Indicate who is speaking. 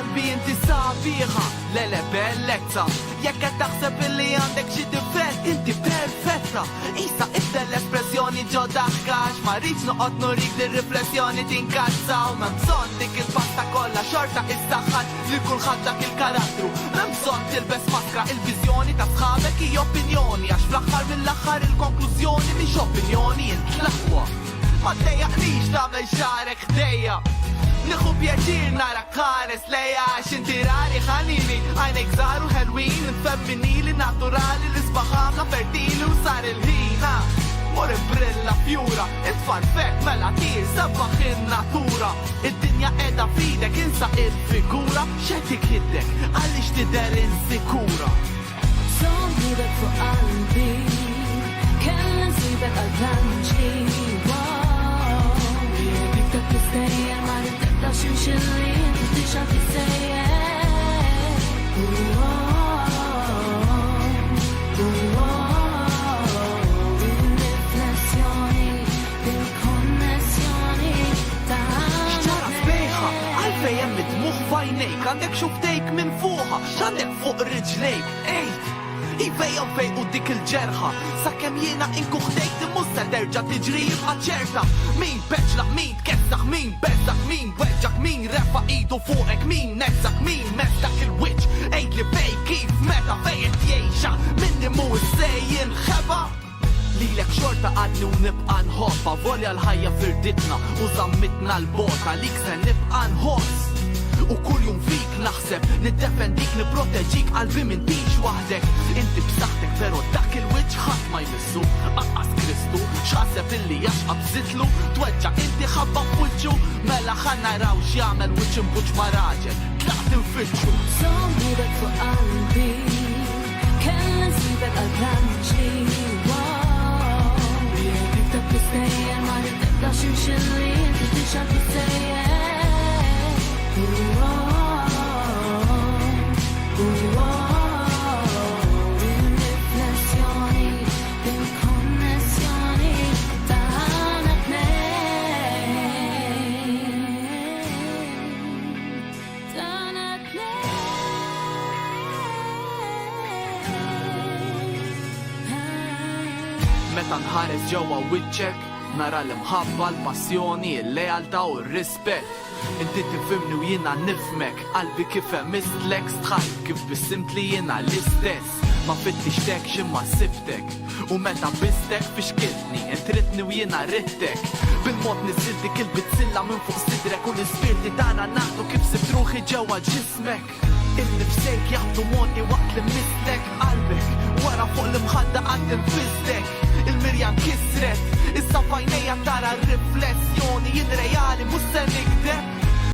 Speaker 1: qalbi inti sabiħa, lele bellezza. Jekk qed taħseb illi għandek xi difett, inti perfetta. Issa ibdel l-espressjoni ġo daħkax, ma rridx noqgħod nurik li riflessjoni tinkazza. U m'hemm bżonn dik il-pasta kollha xorta issaħħaġ li kulħadd dak il-karattru. M'hemm bżonn tilbes maskra, il-viżjoni ta' sħabek hi opinjoni, għax fl-aħħar mill-aħħar il-konklużjoni mhix opinjoni intlaqwa. Ma tdejjaqnix tagħmel xarek ħdejja. Nieħu pjaċir nara kares lejja x'inti rari ħanini, għajnek żaru ħelwin, femminili naturali li sbaħamla fertili u sar il-ħina. Mor brilla fjura, it-farfek mela tir sabaħ in-natura. Id-dinja qiegħda fidek insa il-figura, x'qed jiddek għaliex tidher insikura.
Speaker 2: Somnibek fuq qalbi, kelli nsibek għal-planċi. Jekk tistejjer ma tibdax imxilli, inti tixa tissejjer. Il-riflessjoni, il-konnessjoni
Speaker 1: x'ġara sbejħa, għalfej hemm id-dmuħ f'għajnejk, għandek xuftejk minn fuqha, x'għandek fuq riġlejk, ejt. Ivejja fejqu dik il-ġerħa, sakemm jiena inkuħdejk ti musta terġa' tiġri jibqa' ċerta. Min peċlaq, min tkessaħ, min beżak, min weġġak, min refa' idu fuqek, min nezzak, min messdak il-wiċċ. Ejt li fej kif meta fejn jgħixha, minni mu sejjin ħeba. Lilek xorta għadni u nibqa' nħobba, volja l-ħajja firditna u żammitna l-bota, lik se nibqa' nħoss. U kull jum fik naħseb, niddefendik, niproteġik, qalbi m'intix waħdek. Inti b'saħħtek pero dak il-wiċċ ħadd ma jmissu, aqqas Kristu, x'ħaseb illi jaxqa bżitlu, tweġġa' inti ħabba f'wiċċu, mela ħa naraw x'jagħmel wiċċ imbuġ ma' raġel, tlaqt infittxu.
Speaker 2: Somnibek fuq qalbi, kelli nsibek għal-planċi. Jekk tistejjer ma tibdax imxilli, inti tixa tissejjer. Il-riflessjoni, il-konnessjoni tagħna
Speaker 1: Meta nħares ġewwa wiċċek, nara l-imħabba, l-passjoni, il-lealtà u r-rispett. Inti tifhimni u jiena nifmek, qalbi kif emistlek, stħajt kif bissimt li jiena l-istess. Ma fittixtek x'imma sibtek, u meta bistek fi xkiltni, intritni u jiena rittek. Bil-mod nisiltik il-bitzilla minn fuq sidrek u l-ispirti tagħna naħdu kif sibt ruħi ġewwa ġismek. Il-nifsejk jaħdu modi waqt li